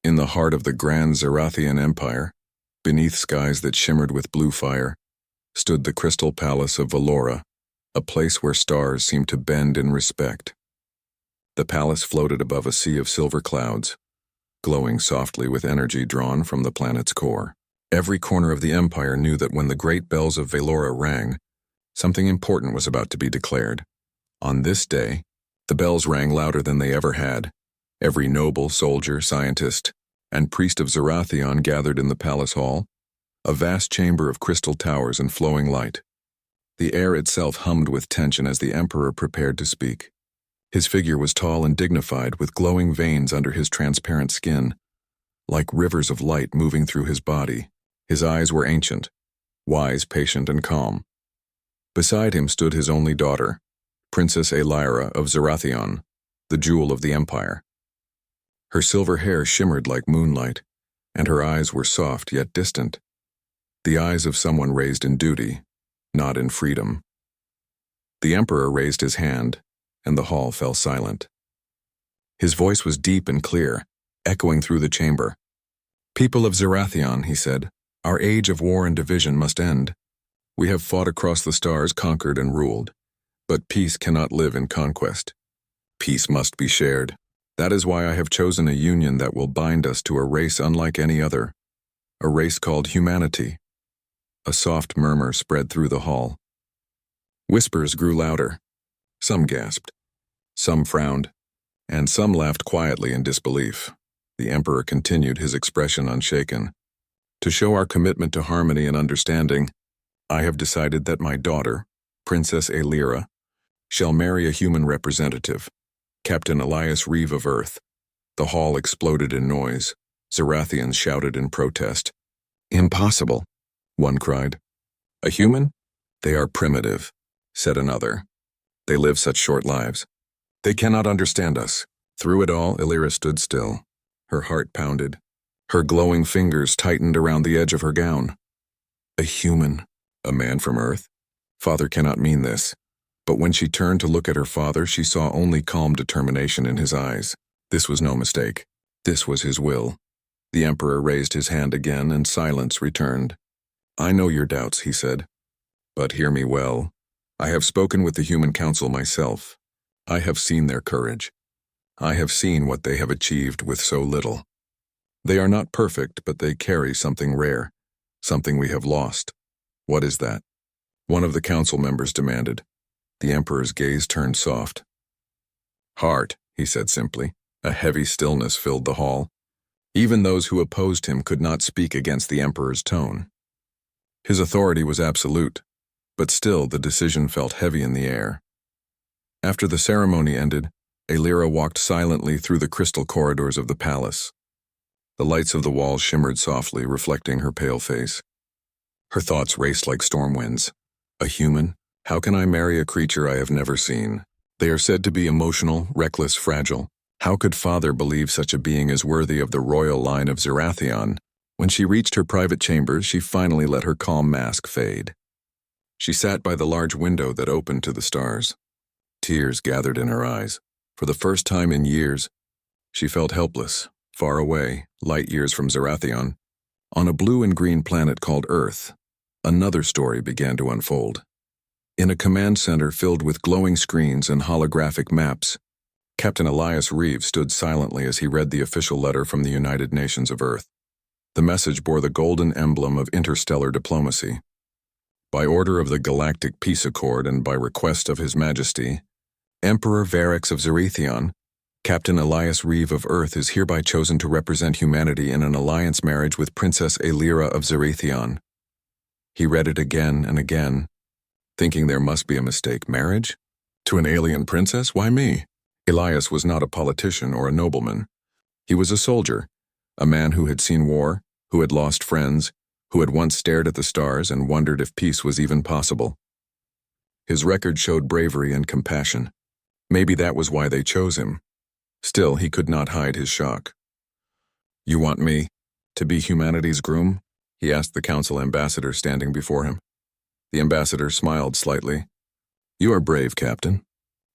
In the heart of the grand Zerathian Empire, beneath skies that shimmered with blue fire, stood the crystal palace of Valora, a place where stars seemed to bend in respect. The palace floated above a sea of silver clouds, glowing softly with energy drawn from the planet's core. Every corner of the empire knew that when the great bells of Valora rang, something important was about to be declared. On this day, the bells rang louder than they ever had. Every noble, soldier, scientist, and priest of Zerathion gathered in the palace hall, a vast chamber of crystal towers and flowing light. The air itself hummed with tension as the emperor prepared to speak. His figure was tall and dignified, with glowing veins under his transparent skin, like rivers of light moving through his body. His eyes were ancient, wise, patient, and calm. Beside him stood his only daughter, Princess Alyra of Zerathion, the jewel of the empire. Her silver hair shimmered like moonlight, and her eyes were soft yet distant, the eyes of someone raised in duty, not in freedom. The emperor raised his hand, and the hall fell silent. His voice was deep and clear, echoing through the chamber. "People of Zerathion," he said, "our age of war and division must end. We have fought across the stars, conquered and ruled. But peace cannot live in conquest. Peace must be shared. That is why I have chosen a union that will bind us to a race unlike any other, a race called humanity." A soft murmur spread through the hall. Whispers grew louder. Some gasped, some frowned, and some laughed quietly in disbelief. The emperor continued, his expression unshaken. "To show our commitment to harmony and understanding, I have decided that my daughter, Princess Alyra, shall marry a human representative, Captain Elias Reeve of Earth." The hall exploded in noise. Zerathians shouted in protest. "Impossible," one cried. "A human? They are primitive," said another. "They live such short lives. They cannot understand us." Through it all, Alyra stood still. Her heart pounded. Her glowing fingers tightened around the edge of her gown. A human, a man from Earth? Father cannot mean this. But when she turned to look at her father, she saw only calm determination in his eyes. This was no mistake. This was his will. The emperor raised his hand again, and silence returned. "I know your doubts," he said. "But hear me well. I have spoken with the human council myself. I have seen their courage. I have seen what they have achieved with so little. They are not perfect, but they carry something rare, something we have lost." "What is that?" one of the council members demanded. The emperor's gaze turned soft. "Heart," he said simply. A heavy stillness filled the hall. Even those who opposed him could not speak against the emperor's tone. His authority was absolute, but still the decision felt heavy in the air. After the ceremony ended, Alyra walked silently through the crystal corridors of the palace. The lights of the walls shimmered softly, reflecting her pale face. Her thoughts raced like storm winds. A human? How can I marry a creature I have never seen? They are said to be emotional, reckless, fragile. How could father believe such a being is worthy of the royal line of Zerathion? When she reached her private chambers, she finally let her calm mask fade. She sat by the large window that opened to the stars. Tears gathered in her eyes. For the first time in years, she felt helpless, far away, light years from Zerathion. On a blue and green planet called Earth, another story began to unfold. In a command center filled with glowing screens and holographic maps, Captain Elias Reeve stood silently as he read the official letter from the United Nations of Earth. The message bore the golden emblem of interstellar diplomacy. "By order of the Galactic Peace Accord and by request of His Majesty, Emperor Varix of Zerathion, Captain Elias Reeve of Earth is hereby chosen to represent humanity in an alliance marriage with Princess Alyra of Zerathion." He read it again and again, thinking there must be a mistake. Marriage? To an alien princess? Why me? Elias was not a politician or a nobleman. He was a soldier, a man who had seen war, who had lost friends, who had once stared at the stars and wondered if peace was even possible. His record showed bravery and compassion. Maybe that was why they chose him. Still, he could not hide his shock. "You want me to be humanity's groom?" he asked the council ambassador standing before him. The ambassador smiled slightly. "You are brave, Captain.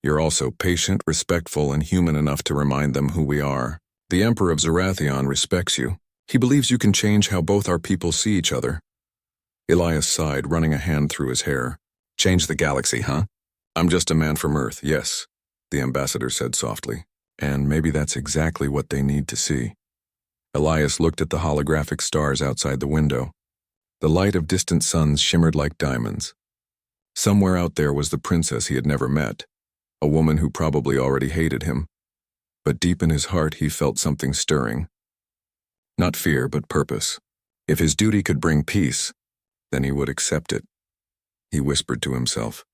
You're also patient, respectful, and human enough to remind them who we are. The Emperor of Zarathion respects you. He believes you can change how both our people see each other. Elias sighed, running a hand through his hair. Change the galaxy, huh? I'm just a man from Earth, yes, the ambassador said softly. And maybe that's exactly what they need to see. Elias looked at the holographic stars outside the window. The light of distant suns shimmered like diamonds. Somewhere out there was the princess he had never met, a woman who probably already hated him. But deep in his heart he felt something stirring. Not fear, but purpose. If his duty could bring peace, then he would accept it. He whispered to himself,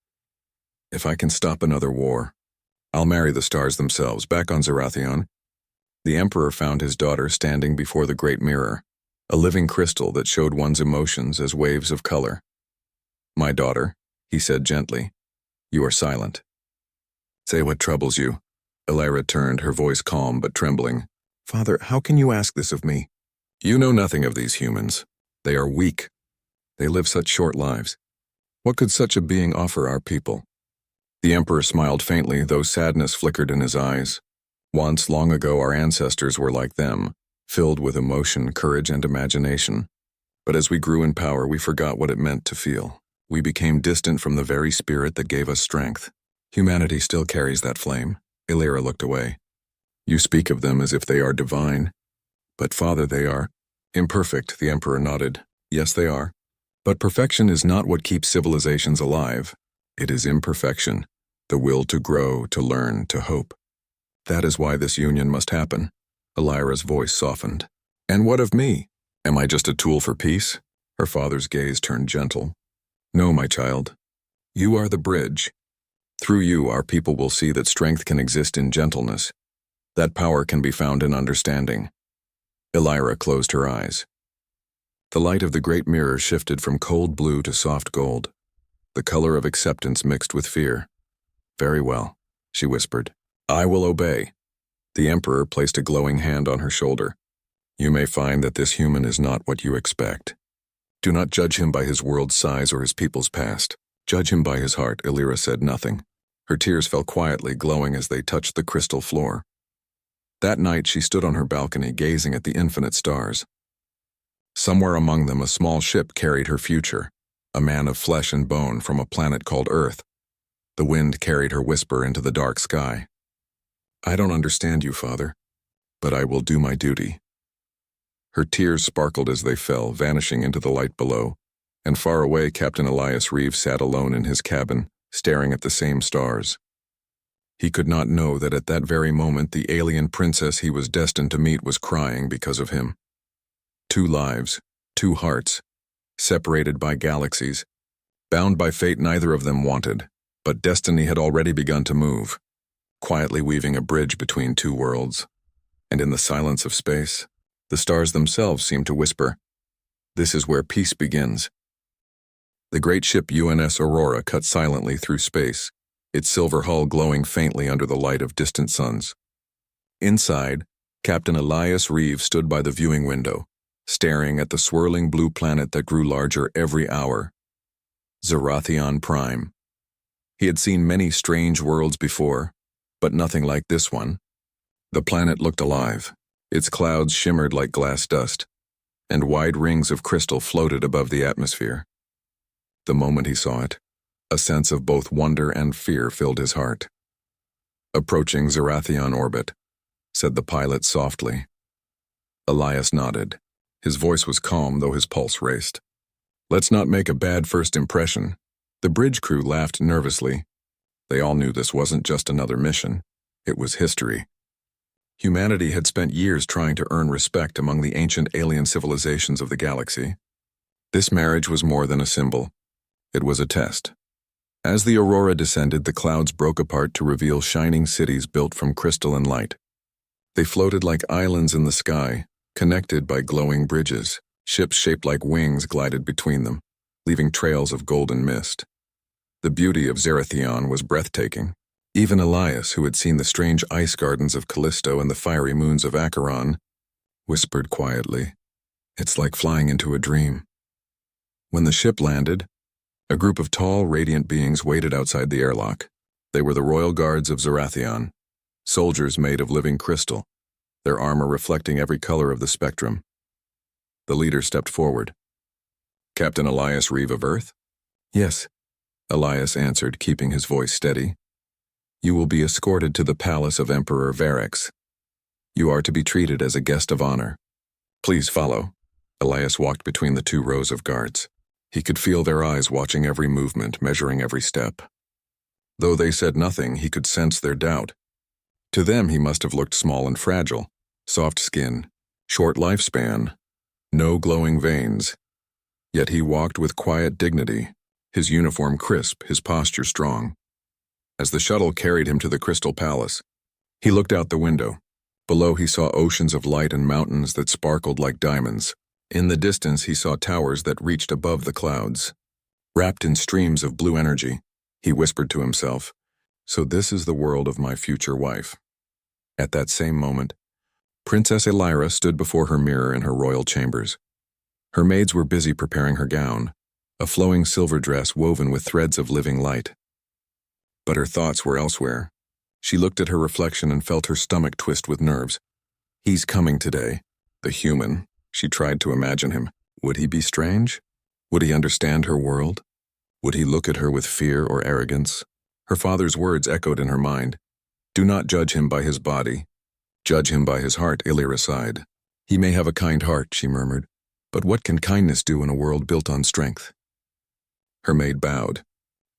if I can stop another war, I'll marry the stars themselves. Back on Zarathion, the Emperor found his daughter standing before the great mirror, a living crystal that showed one's emotions as waves of color. My daughter, he said gently, you are silent. Say what troubles you. Elira turned, her voice calm but trembling. Father, how can you ask this of me? You know nothing of these humans. They are weak. They live such short lives. What could such a being offer our people? The Emperor smiled faintly, though sadness flickered in his eyes. Once, long ago, our ancestors were like them, filled with emotion, courage, and imagination. But as we grew in power, we forgot what it meant to feel. We became distant from the very spirit that gave us strength. Humanity still carries that flame. Elira looked away. You speak of them as if they are divine. But Father, they are imperfect, the Emperor nodded. Yes, they are. But perfection is not what keeps civilizations alive. It is imperfection, the will to grow, to learn, to hope. That is why this union must happen. Elira's voice softened. And what of me? Am I just a tool for peace? Her father's gaze turned gentle. No, my child. You are the bridge. Through you, our people will see that strength can exist in gentleness. That power can be found in understanding. Elira closed her eyes. The light of the great mirror shifted from cold blue to soft gold, the color of acceptance mixed with fear. Very well, she whispered. I will obey. The Emperor placed a glowing hand on her shoulder. You may find that this human is not what you expect. Do not judge him by his world's size or his people's past. Judge him by his heart. Elira said nothing. Her tears fell quietly, glowing as they touched the crystal floor. That night she stood on her balcony, gazing at the infinite stars. Somewhere among them a small ship carried her future, a man of flesh and bone from a planet called Earth. The wind carried her whisper into the dark sky. I don't understand you, Father, but I will do my duty. Her tears sparkled as they fell, vanishing into the light below, and far away Captain Elias Reeve sat alone in his cabin, staring at the same stars. He could not know that at that very moment the alien princess he was destined to meet was crying because of him. 2 lives, 2 hearts, separated by galaxies, bound by fate neither of them wanted, but destiny had already begun to move, quietly weaving a bridge between 2 worlds. And in the silence of space, the stars themselves seemed to whisper, this is where peace begins. The great ship UNS Aurora cut silently through space, its silver hull glowing faintly under the light of distant suns. Inside, Captain Elias Reeve stood by the viewing window, staring at the swirling blue planet that grew larger every hour. Zarathion Prime. He had seen many strange worlds before, but nothing like this one. The planet looked alive. Its clouds shimmered like glass dust, and wide rings of crystal floated above the atmosphere. The moment he saw it, a sense of both wonder and fear filled his heart. Approaching Zarathion orbit, said the pilot softly. Elias nodded. His voice was calm, though his pulse raced. Let's not make a bad first impression. The bridge crew laughed nervously. They all knew this wasn't just another mission. It was history. Humanity had spent years trying to earn respect among the ancient alien civilizations of the galaxy. This marriage was more than a symbol. It was a test. As the aurora descended, the clouds broke apart to reveal shining cities built from crystal and light. They floated like islands in the sky, connected by glowing bridges. Ships shaped like wings glided between them, leaving trails of golden mist. The beauty of Zarathion was breathtaking. Even Elias, who had seen the strange ice gardens of Callisto and the fiery moons of Acheron, whispered quietly, "It's like flying into a dream." When the ship landed, a group of tall, radiant beings waited outside the airlock. They were the royal guards of Zarathion, soldiers made of living crystal. their armor reflecting every color of the spectrum. The leader stepped forward. "Captain Elias Reeve of Earth?" "Yes," Elias answered, keeping his voice steady. "You will be escorted to the palace of Emperor Varex. You are to be treated as a guest of honor. Please follow." Elias walked between the two rows of guards. He could feel their eyes watching every movement, measuring every step. Though they said nothing, he could sense their doubt. To them he must have looked small and fragile. Soft skin, short lifespan, no glowing veins. Yet he walked with quiet dignity, his uniform crisp, his posture strong. As the shuttle carried him to the Crystal Palace, he looked out the window. Below he saw oceans of light and mountains that sparkled like diamonds. In the distance he saw towers that reached above the clouds. Wrapped in streams of blue energy, he whispered to himself, "So this is the world of my future wife." At that same moment, Princess Elira stood before her mirror in her royal chambers. Her maids were busy preparing her gown, a flowing silver dress woven with threads of living light. But her thoughts were elsewhere. She looked at her reflection and felt her stomach twist with nerves. He's coming today, the human. She tried to imagine him. Would he be strange? Would he understand her world? Would he look at her with fear or arrogance? Her father's words echoed in her mind. "Do not judge him by his body. Judge him by his heart," Elira sighed. "He may have a kind heart," she murmured, "but what can kindness do in a world built on strength?" Her maid bowed.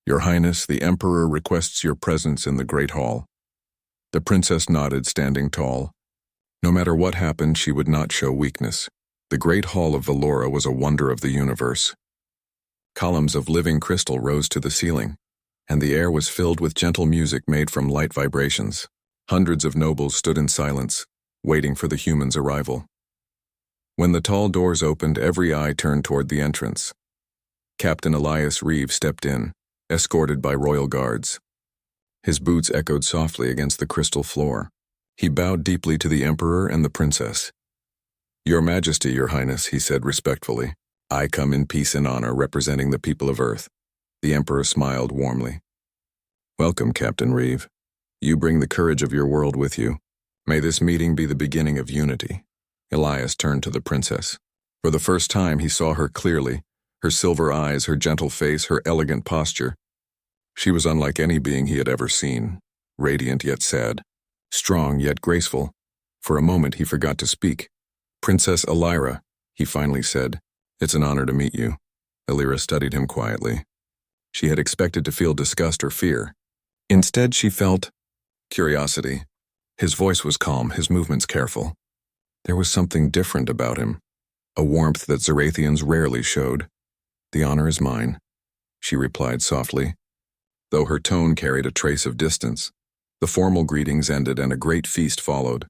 "Your Highness, the Emperor requests your presence in the Great Hall." The princess nodded, standing tall. No matter what happened, she would not show weakness. The Great Hall of Valora was a wonder of the universe. Columns of living crystal rose to the ceiling, and the air was filled with gentle music made from light vibrations. Hundreds of nobles stood in silence, waiting for the human's arrival. When the tall doors opened, every eye turned toward the entrance. Captain Elias Reeve stepped in, escorted by royal guards. His boots echoed softly against the crystal floor. He bowed deeply to the Emperor and the princess. "Your Majesty, Your Highness," he said respectfully. "I come in peace and honor, representing the people of Earth." The Emperor smiled warmly. "Welcome, Captain Reeve. You bring the courage of your world with you. May this meeting be the beginning of unity." Elias turned to the princess. For the first time he saw her clearly, her silver eyes, her gentle face, her elegant posture. She was unlike any being he had ever seen, radiant yet sad, strong yet graceful. For a moment he forgot to speak. "Princess Elira," he finally said, "it's an honor to meet you." Elira studied him quietly. She had expected to feel disgust or fear. Instead she felt curiosity. His voice was calm, his movements careful. There was something different about him, a warmth that Zarathians rarely showed. "The honor is mine," she replied softly, though her tone carried a trace of distance. The formal greetings ended and a great feast followed.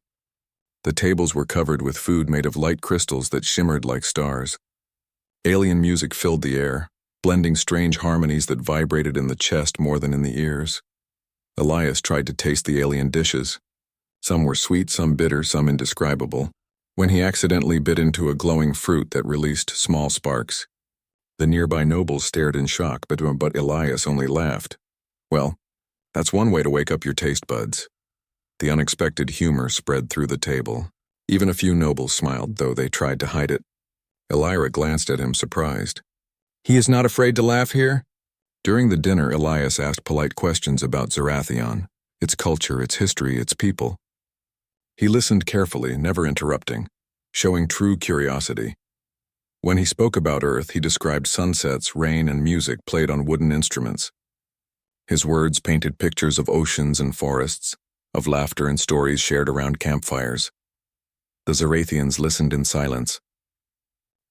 The tables were covered with food made of light crystals that shimmered like stars. Alien music filled the air, blending strange harmonies that vibrated in the chest more than in the ears. Elias tried to taste the alien dishes. Some were sweet, some bitter, some indescribable. When he accidentally bit into a glowing fruit that released small sparks, the nearby nobles stared in shock, but Elias only laughed. Well, that's one way to wake up your taste buds. The unexpected humor spread through the table. Even a few nobles smiled, though they tried to hide it. Elira glanced at him, surprised. "He is not afraid to laugh here?" During the dinner, Elias asked polite questions about Zarathion, its culture, its history, its people. He listened carefully, never interrupting, showing true curiosity. When he spoke about Earth, he described sunsets, rain, and music played on wooden instruments. His words painted pictures of oceans and forests, of laughter and stories shared around campfires. The Zarathians listened in silence.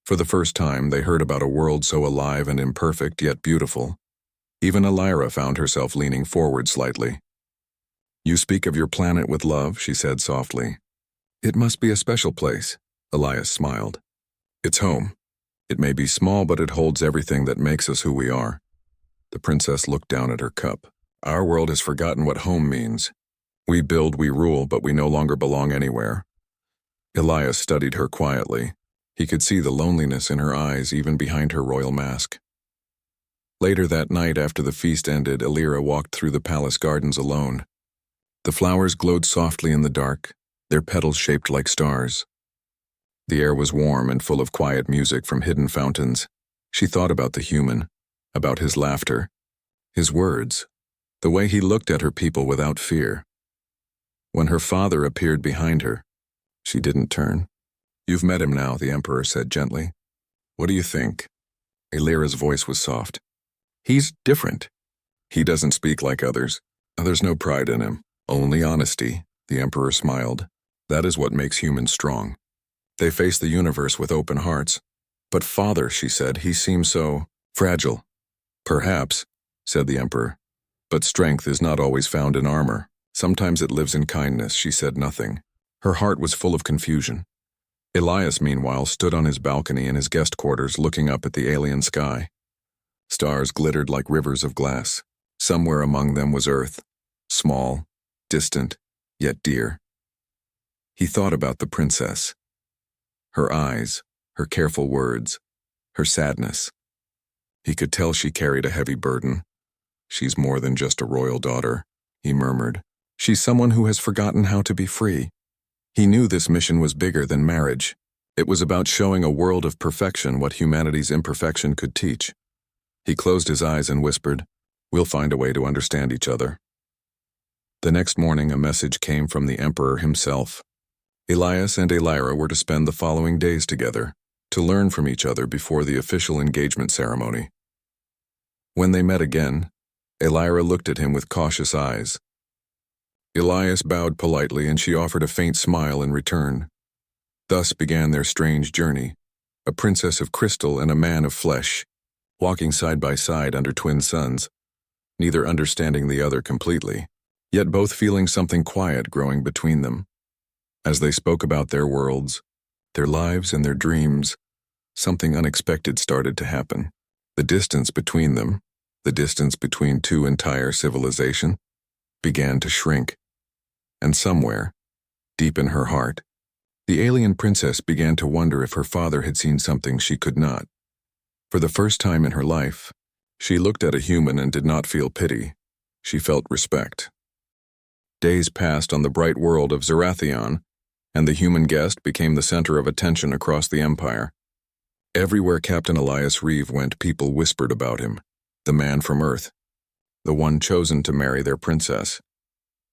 For the first time, they heard about a world so alive and imperfect yet beautiful. Even Elira found herself leaning forward slightly. "You speak of your planet with love," she said softly. "It must be a special place," Elias smiled. "It's home. It may be small, but it holds everything that makes us who we are." The princess looked down at her cup. "Our world has forgotten what home means. We build, we rule, but we no longer belong anywhere." Elias studied her quietly. He could see the loneliness in her eyes, even behind her royal mask. Later that night, after the feast ended, Elira walked through the palace gardens alone. The flowers glowed softly in the dark, their petals shaped like stars. The air was warm and full of quiet music from hidden fountains. She thought about the human, about his laughter, his words, the way he looked at her people without fear. When her father appeared behind her, she didn't turn. "You've met him now," the Emperor said gently. "What do you think?" Elira's voice was soft. "He's different. He doesn't speak like others. There's no pride in him, only honesty," the Emperor smiled. "That is what makes humans strong. They face the universe with open hearts. But father," she said, "he seems so fragile." "Perhaps," said the Emperor, "but strength is not always found in armor. Sometimes it lives in kindness." She said nothing. Her heart was full of confusion. Elias, meanwhile, stood on his balcony in his guest quarters looking up at the alien sky. Stars glittered like rivers of glass. Somewhere among them was Earth, small, distant, yet dear. He thought about the princess. Her eyes, her careful words, her sadness. He could tell she carried a heavy burden. "She's more than just a royal daughter," he murmured. "She's someone who has forgotten how to be free." He knew this mission was bigger than marriage. It was about showing a world of perfection what humanity's imperfection could teach. He closed his eyes and whispered, "We'll find a way to understand each other." The next morning, a message came from the Emperor himself. Elias and Elira were to spend the following days together, to learn from each other before the official engagement ceremony. When they met again, Elira looked at him with cautious eyes. Elias bowed politely, and she offered a faint smile in return. Thus began their strange journey, a princess of crystal and a man of flesh, walking side by side under twin suns, neither understanding the other completely, yet both feeling something quiet growing between them. As they spoke about their worlds, their lives and their dreams, something unexpected started to happen. The distance between them, the distance between two entire civilizations, began to shrink. And somewhere, deep in her heart, the alien princess began to wonder if her father had seen something she could not. For the first time in her life, she looked at a human and did not feel pity. She felt respect. Days passed on the bright world of Zarathion, and the human guest became the center of attention across the empire. Everywhere Captain Elias Reeve went, people whispered about him, the man from Earth, the one chosen to marry their princess.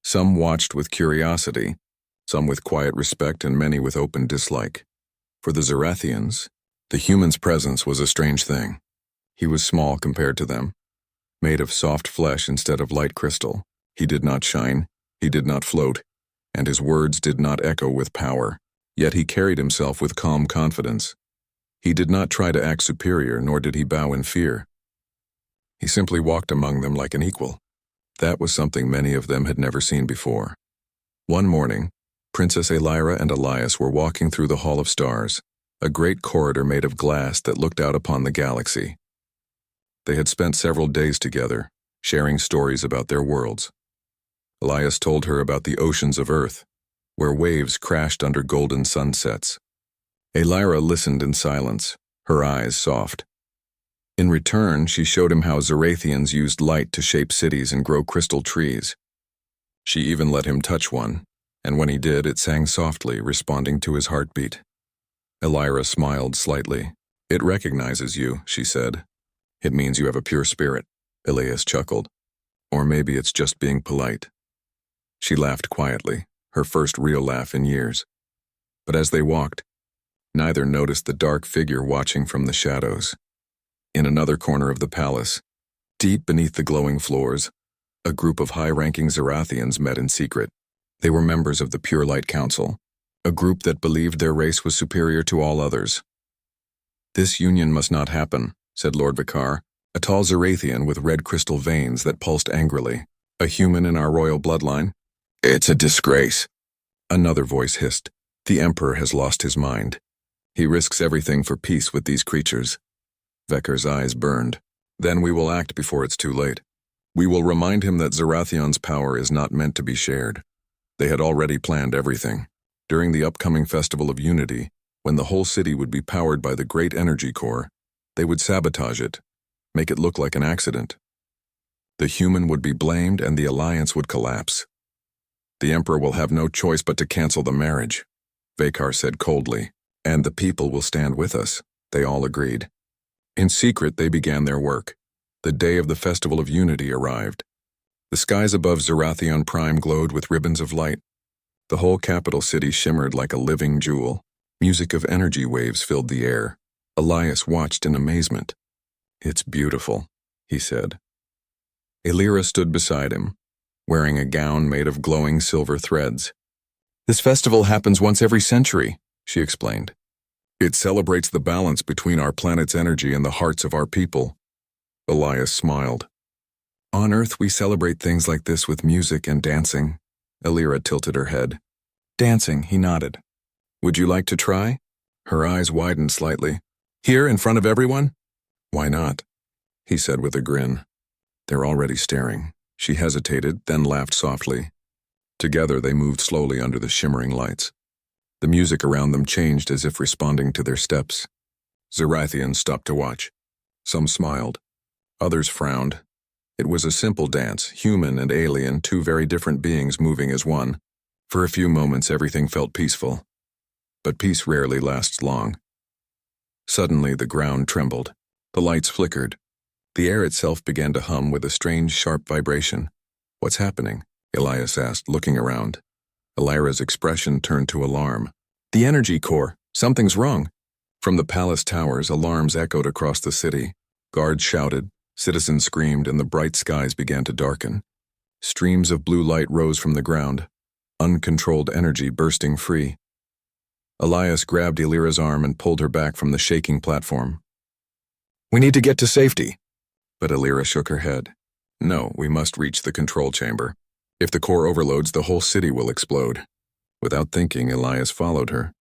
Some watched with curiosity, some with quiet respect, and many with open dislike. For the Zarathians, the human's presence was a strange thing. He was small compared to them, made of soft flesh instead of light crystal. He did not shine, he did not float, and his words did not echo with power. Yet he carried himself with calm confidence. He did not try to act superior, nor did he bow in fear. He simply walked among them like an equal. That was something many of them had never seen before. One morning, Princess Elira and Elias were walking through the Hall of Stars, a great corridor made of glass that looked out upon the galaxy. They had spent several days together, sharing stories about their worlds. Elias told her about the oceans of Earth, where waves crashed under golden sunsets. Elira listened in silence, her eyes soft. In return, she showed him how Zarathians used light to shape cities and grow crystal trees. She even let him touch one, and when he did, it sang softly, responding to his heartbeat. Elira smiled slightly. "It recognizes you," she said. "It means you have a pure spirit." Elias chuckled. "Or maybe it's just being polite." She laughed quietly, her first real laugh in years. But as they walked, neither noticed the dark figure watching from the shadows. In another corner of the palace, deep beneath the glowing floors, a group of high-ranking Zarathians met in secret. They were members of the Pure Light Council, a group that believed their race was superior to all others. "This union must not happen," said Lord Vicar, a tall Zarathian with red crystal veins that pulsed angrily. "A human in our royal bloodline? It's a disgrace." Another voice hissed, "The Emperor has lost his mind. He risks everything for peace with these creatures." Vekar's eyes burned. "Then we will act before it's too late. We will remind him that Zarathion's power is not meant to be shared." They had already planned everything. During the upcoming Festival of Unity, when the whole city would be powered by the Great Energy Core, they would sabotage it, make it look like an accident. The human would be blamed and the alliance would collapse. The Emperor will have no choice but to cancel the marriage, Vakar said coldly. And the people will stand with us, they all agreed. In secret, they began their work. The day of the Festival of Unity arrived. The skies above Zarathion Prime glowed with ribbons of light. The whole capital city shimmered like a living jewel. Music of energy waves filled the air. Elias watched in amazement. "It's beautiful," he said. Elira stood beside him, wearing a gown made of glowing silver threads. "This festival happens once every century," she explained. "It celebrates the balance between our planet's energy and the hearts of our people." Elias smiled. "On Earth, we celebrate things like this with music and dancing." Elira tilted her head. "Dancing," he nodded. "Would you like to try?" Her eyes widened slightly. "Here, in front of everyone?" "Why not?" he said with a grin. "They're already staring." She hesitated, then laughed softly. Together, they moved slowly under the shimmering lights. The music around them changed as if responding to their steps. Zarathians stopped to watch. Some smiled. Others frowned. It was a simple dance, human and alien, two very different beings moving as one. For a few moments, everything felt peaceful. But peace rarely lasts long. Suddenly, the ground trembled. The lights flickered. The air itself began to hum with a strange, sharp vibration. "What's happening?" Elias asked, looking around. Elira's expression turned to alarm. "The energy core! Something's wrong!" From the palace towers, alarms echoed across the city. Guards shouted, citizens screamed, and the bright skies began to darken. Streams of blue light rose from the ground, uncontrolled energy bursting free. Elias grabbed Elira's arm and pulled her back from the shaking platform. "We need to get to safety." But Elira shook her head. "No, we must reach the control chamber. If the core overloads, the whole city will explode." Without thinking, Elias followed her.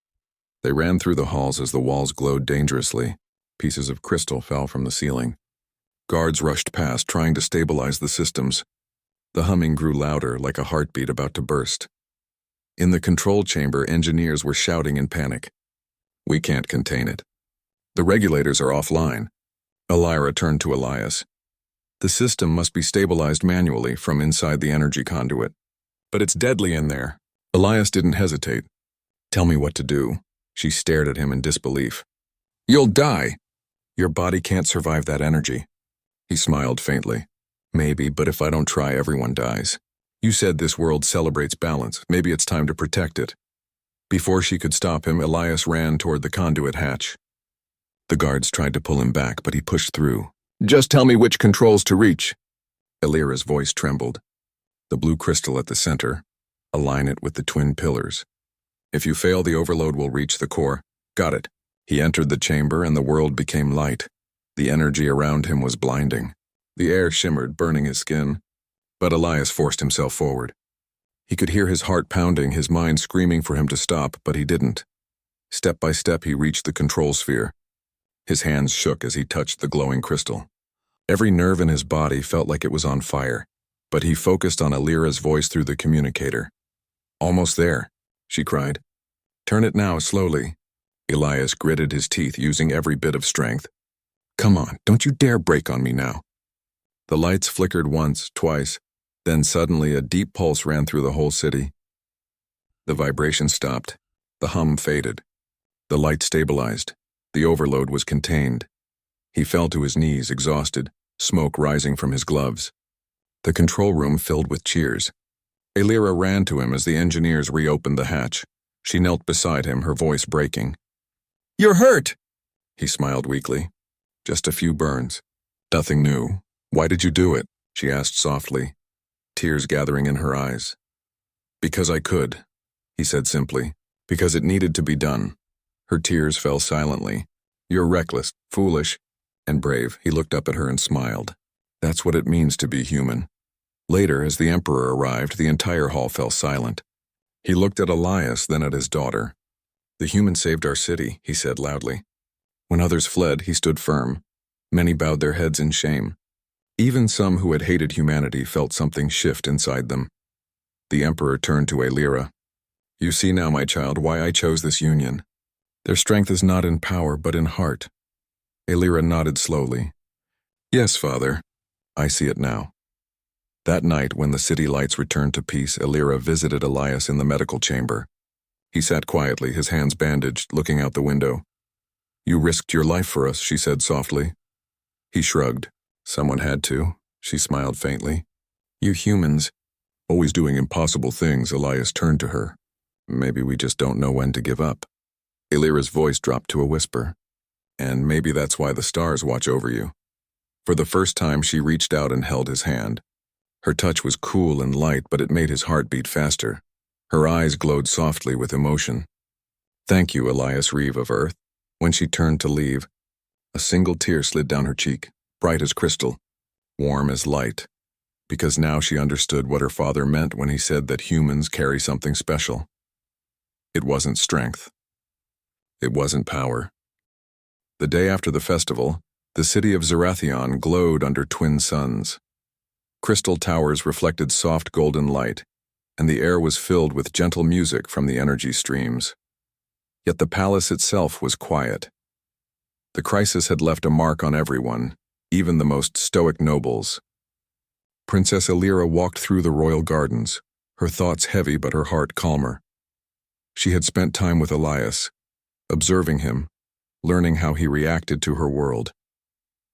They ran through the halls as the walls glowed dangerously. Pieces of crystal fell from the ceiling. Guards rushed past, trying to stabilize the systems. The humming grew louder, like a heartbeat about to burst. In the control chamber, engineers were shouting in panic. "We can't contain it. The regulators are offline." Elira turned to Elias. "The system must be stabilized manually from inside the energy conduit. But it's deadly in there." Elias didn't hesitate. "Tell me what to do." She stared at him in disbelief. "You'll die." "Your body can't survive that energy." He smiled faintly. "Maybe, but if I don't try, everyone dies. You said this world celebrates balance. Maybe it's time to protect it." Before she could stop him, Elias ran toward the conduit hatch. The guards tried to pull him back, but he pushed through. "Just tell me which controls to reach." Elira's voice trembled. "The blue crystal at the center. Align it with the twin pillars. If you fail, the overload will reach the core." "Got it." He entered the chamber and the world became light. The energy around him was blinding. The air shimmered, burning his skin. But Elias forced himself forward. He could hear his heart pounding, his mind screaming for him to stop, but he didn't. Step by step, he reached the control sphere. His hands shook as he touched the glowing crystal. Every nerve in his body felt like it was on fire, but he focused on Elira's voice through the communicator. "Almost there," she cried. "Turn it now, slowly." Elias gritted his teeth, using every bit of strength. "Come on, don't you dare break on me now." The lights flickered once, twice, then suddenly a deep pulse ran through the whole city. The vibration stopped. The hum faded. The light stabilized. The overload was contained. He fell to his knees, exhausted, smoke rising from his gloves. The control room filled with cheers. Elira ran to him as the engineers reopened the hatch. She knelt beside him, her voice breaking. "You're hurt!" He smiled weakly. "Just a few burns. Nothing new. Why did you do it?" she asked softly, tears gathering in her eyes. "Because I could," he said simply. "Because it needed to be done." Her tears fell silently. "You're reckless, foolish, and brave." He looked up at her and smiled. "That's what it means to be human." Later, as the Emperor arrived, the entire hall fell silent. He looked at Elias, then at his daughter. "The human saved our city," he said loudly. When others fled, he stood firm. Many bowed their heads in shame. Even some who had hated humanity felt something shift inside them. The Emperor turned to Elira. "You see now, my child, why I chose this union. Their strength is not in power, but in heart." Elira nodded slowly. "Yes, father, I see it now." That night, when the city lights returned to peace, Elira visited Elias in the medical chamber. He sat quietly, his hands bandaged, looking out the window. "You risked your life for us," she said softly. He shrugged. "Someone had to," she smiled faintly. "You humans, always doing impossible things." Elias turned to her. "Maybe we just don't know when to give up." Elira's voice dropped to a whisper. "And maybe that's why the stars watch over you." For the first time, she reached out and held his hand. Her touch was cool and light, but it made his heart beat faster. Her eyes glowed softly with emotion. "Thank you, Elias Reeve of Earth." When she turned to leave, a single tear slid down her cheek, bright as crystal, warm as light, because now she understood what her father meant when he said that humans carry something special. It wasn't strength. It wasn't power. The day after the festival, the city of Zarathion glowed under twin suns. Crystal towers reflected soft golden light, and the air was filled with gentle music from the energy streams. Yet the palace itself was quiet. The crisis had left a mark on everyone, even the most stoic nobles. Princess Elira walked through the royal gardens, her thoughts heavy but her heart calmer. She had spent time with Elias, observing him, learning how he reacted to her world.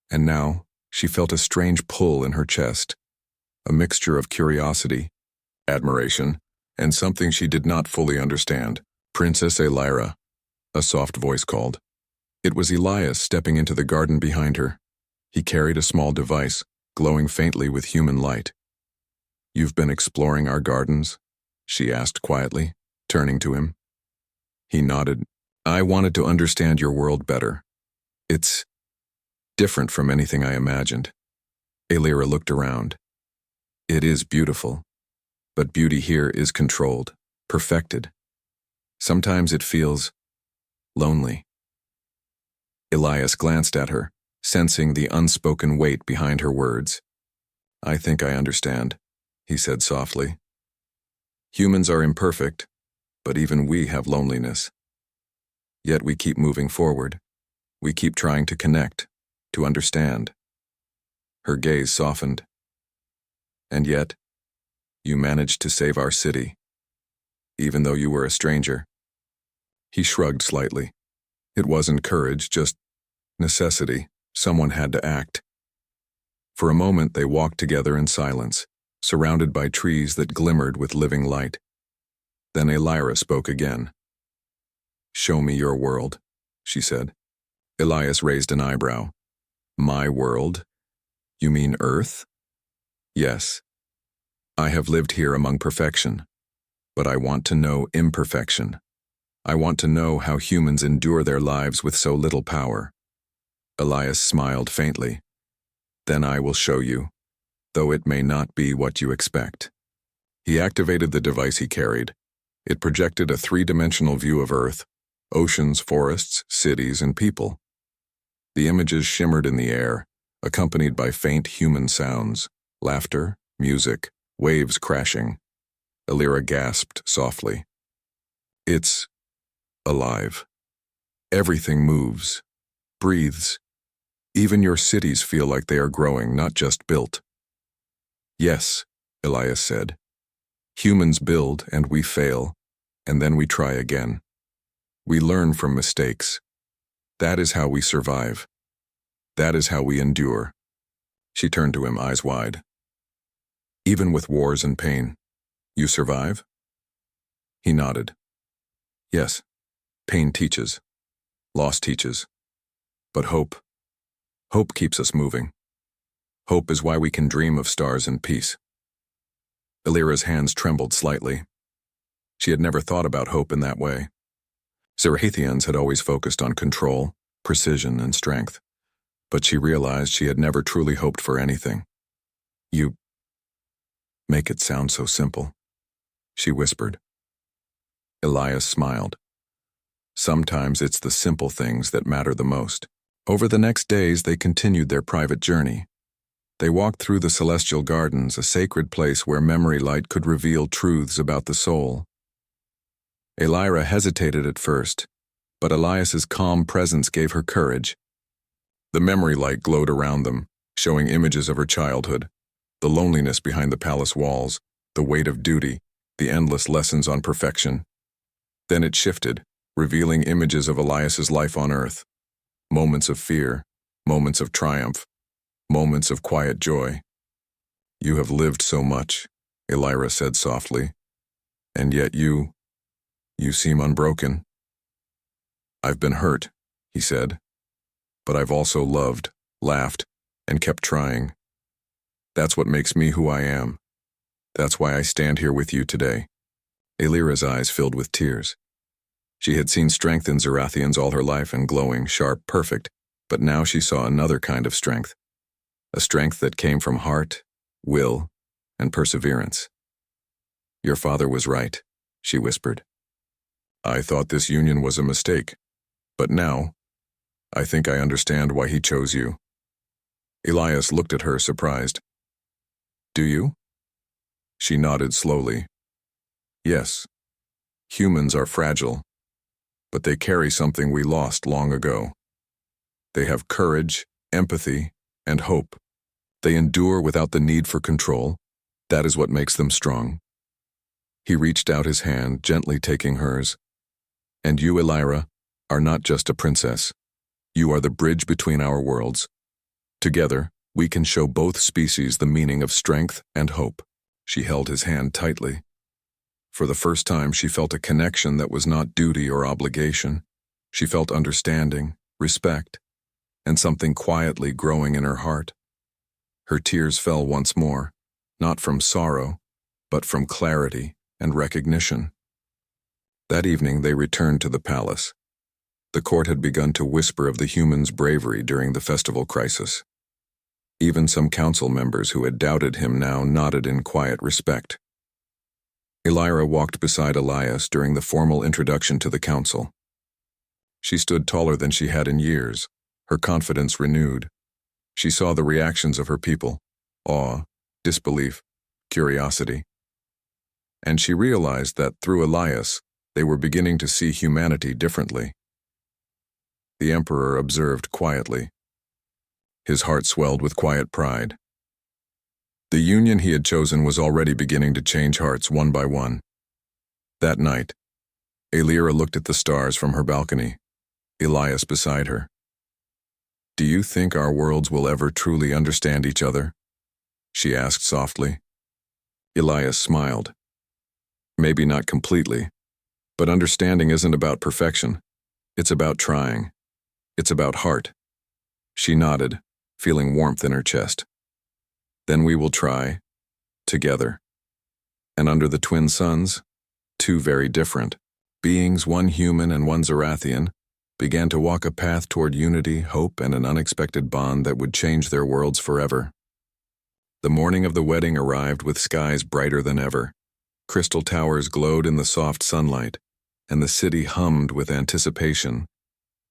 And now, she felt a strange pull in her chest, a mixture of curiosity, admiration, and something she did not fully understand. "Princess Elira," a soft voice called. It was Elias stepping into the garden behind her. He carried a small device, glowing faintly with human light. "You've been exploring our gardens?" she asked quietly, turning to him. He nodded. "I wanted to understand your world better. It's different from anything I imagined." Elira looked around. "It is beautiful, but beauty here is controlled, perfected. Sometimes it feels lonely." Elias glanced at her, sensing the unspoken weight behind her words. "I think I understand," he said softly. "Humans are imperfect, but even we have loneliness. Yet we keep moving forward. We keep trying to connect, to understand." Her gaze softened. "And yet, you managed to save our city, even though you were a stranger." He shrugged slightly. It wasn't courage, just necessity. Someone had to act. For a moment they walked together in silence, surrounded by trees that glimmered with living light. Then Elira spoke again. "Show me your world," she said. Elias raised an eyebrow. "My world? You mean Earth?" "Yes. I have lived here among perfection, but I want to know imperfection. I want to know how humans endure their lives with so little power." Elias smiled faintly. "Then I will show you, though it may not be what you expect." He activated the device he carried. It projected a three-dimensional view of Earth, oceans, forests, cities, and people. The images shimmered in the air, accompanied by faint human sounds, laughter, music, waves crashing. Elira gasped softly. "It's alive. Everything moves, breathes. Even your cities feel like they are growing, not just built." "Yes," Elias said. "Humans build and we fail, and then we try again. We learn from mistakes. That is how we survive. That is how we endure." She turned to him, eyes wide. "Even with wars and pain, you survive?" He nodded. "Yes, pain teaches. Loss teaches. But hope keeps us moving. Hope is why we can dream of stars and peace." Elira's hands trembled slightly. She had never thought about hope in that way. Zarathians had always focused on control, precision, and strength, but she realized she had never truly hoped for anything. "You make it sound so simple," she whispered. Elias smiled. "Sometimes it's the simple things that matter the most." Over the next days, they continued their private journey. They walked through the celestial gardens, a sacred place where memory light could reveal truths about the soul. Elira hesitated at first, but Elias's calm presence gave her courage. The memory light glowed around them, showing images of her childhood, The loneliness behind the palace walls, the weight of duty, the endless lessons on perfection. Then it shifted, revealing images of Elias's life on Earth. Moments of fear, moments of triumph, moments of quiet joy. "You have lived so much," Elira said softly, "and yet you seem unbroken." "I've been hurt," he said, "but I've also loved, laughed, and kept trying. That's what makes me who I am. That's why I stand here with you today." Elira's eyes filled with tears. She had seen strength in Zarathians all her life, and glowing, sharp, perfect, but now she saw another kind of strength. A strength that came from heart, will, and perseverance. "Your father was right," she whispered. "I thought this union was a mistake, but now, I think I understand why he chose you." Elias looked at her, surprised. "Do you?" She nodded slowly. "Yes. Humans are fragile, but they carry something we lost long ago. They have courage, empathy, and hope. They endure without the need for control. That is what makes them strong." He reached out his hand, gently taking hers. "And you, Elira, are not just a princess. You are the bridge between our worlds. Together, we can show both species the meaning of strength and hope." She held his hand tightly. For the first time, she felt a connection that was not duty or obligation. She felt understanding, respect, and something quietly growing in her heart. Her tears fell once more, not from sorrow, but from clarity and recognition. That evening, they returned to the palace. The court had begun to whisper of the humans' bravery during the festival crisis. Even some council members who had doubted him now nodded in quiet respect. Elira walked beside Elias during the formal introduction to the council. She stood taller than she had in years, her confidence renewed. She saw the reactions of her people: awe, disbelief, curiosity. And she realized that through Elias, they were beginning to see humanity differently. The emperor observed quietly. His heart swelled with quiet pride. The union he had chosen was already beginning to change hearts one by one. That night, Elira looked at the stars from her balcony, Elias beside her. "Do you think our worlds will ever truly understand each other?" she asked softly. Elias smiled. "Maybe not completely, but understanding isn't about perfection. It's about trying. It's about heart." She nodded, feeling warmth in her chest. "Then we will try, together." And under the twin suns, two very different beings, one human and one Zarathian, began to walk a path toward unity, hope, and an unexpected bond that would change their worlds forever. The morning of the wedding arrived with skies brighter than ever. Crystal towers glowed in the soft sunlight, and the city hummed with anticipation.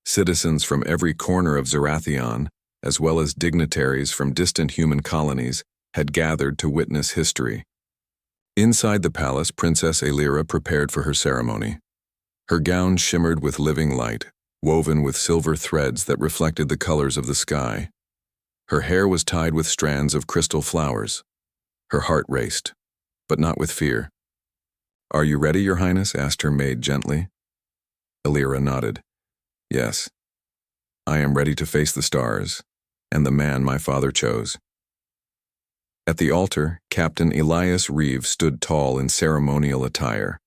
Citizens from every corner of Zarathion, as well as dignitaries from distant human colonies, had gathered to witness history. Inside the palace, Princess Elira prepared for her ceremony. Her gown shimmered with living light, woven with silver threads that reflected the colors of the sky. Her hair was tied with strands of crystal flowers. Her heart raced, but not with fear. "Are you ready, Your Highness?" asked her maid gently. Elira nodded. "Yes. I am ready to face the stars, and the man my father chose." At the altar, Captain Elias Reeve stood tall in ceremonial attire,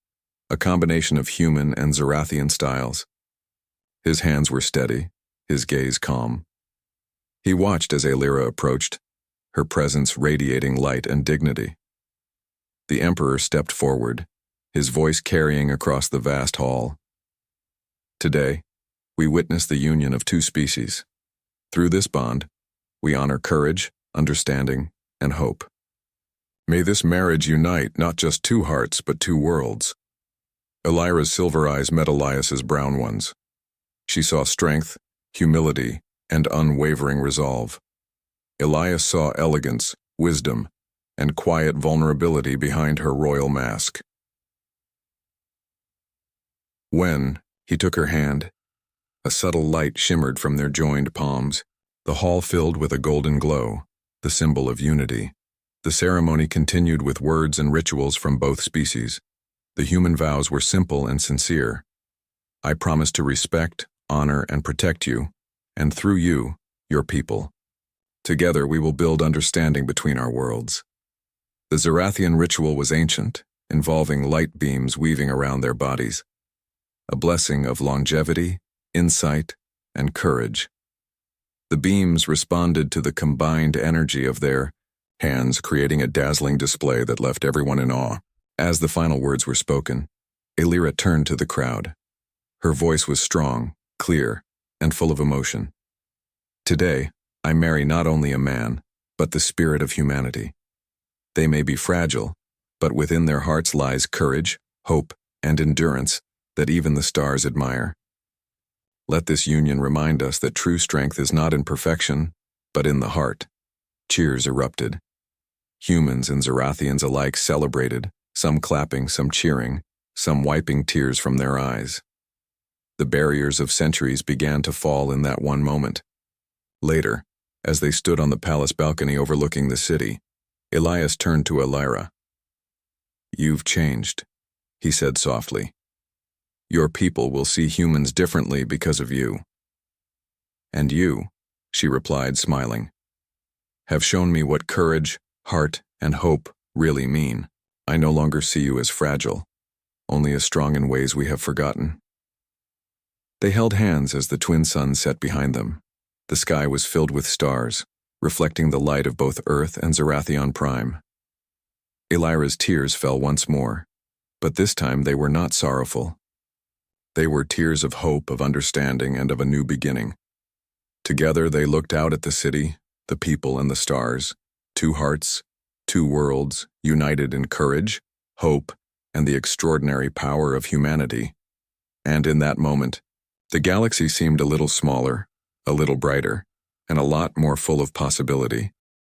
a combination of human and Zarathian styles. His hands were steady, his gaze calm. He watched as Elira approached, her presence radiating light and dignity. The Emperor stepped forward, his voice carrying across the vast hall. "Today, we witness the union of two species. Through this bond, we honor courage, understanding, and hope. May this marriage unite not just two hearts, but two worlds." Elira's silver eyes met Elias's brown ones. She saw strength, humility, and unwavering resolve. Elias saw elegance, wisdom, and quiet vulnerability behind her royal mask. When he took her hand, a subtle light shimmered from their joined palms, the hall filled with a golden glow, the symbol of unity. The ceremony continued with words and rituals from both species. The human vows were simple and sincere. I promise to respect, honor, and protect you, and through you, your people. Together we will build understanding between our worlds. The Zarathian ritual was ancient, involving light beams weaving around their bodies. A blessing of longevity, insight, and courage. The beams responded to the combined energy of their hands, creating a dazzling display that left everyone in awe. As the final words were spoken, Elira turned to the crowd. Her voice was strong, clear, and full of emotion. Today, I marry not only a man, but the spirit of humanity. They may be fragile, but within their hearts lies courage, hope, and endurance that even the stars admire. Let this union remind us that true strength is not in perfection, but in the heart. Cheers erupted. Humans and Zarathians alike celebrated, some clapping, some cheering, some wiping tears from their eyes. The barriers of centuries began to fall in that one moment. Later, as they stood on the palace balcony overlooking the city, Elias turned to Elira. "You've changed," he said softly. "Your people will see humans differently because of you." "And you," she replied, smiling, "have shown me what courage, heart, and hope really mean. I no longer see you as fragile, only as strong in ways we have forgotten." They held hands as the twin suns set behind them. The sky was filled with stars, reflecting the light of both Earth and Zarathion Prime. Elira's tears fell once more, but this time they were not sorrowful. They were tears of hope, of understanding, and of a new beginning. Together they looked out at the city, the people, and the stars, two hearts, two worlds, united in courage, hope, and the extraordinary power of humanity. And in that moment, the galaxy seemed a little smaller, a little brighter, and a lot more full of possibility.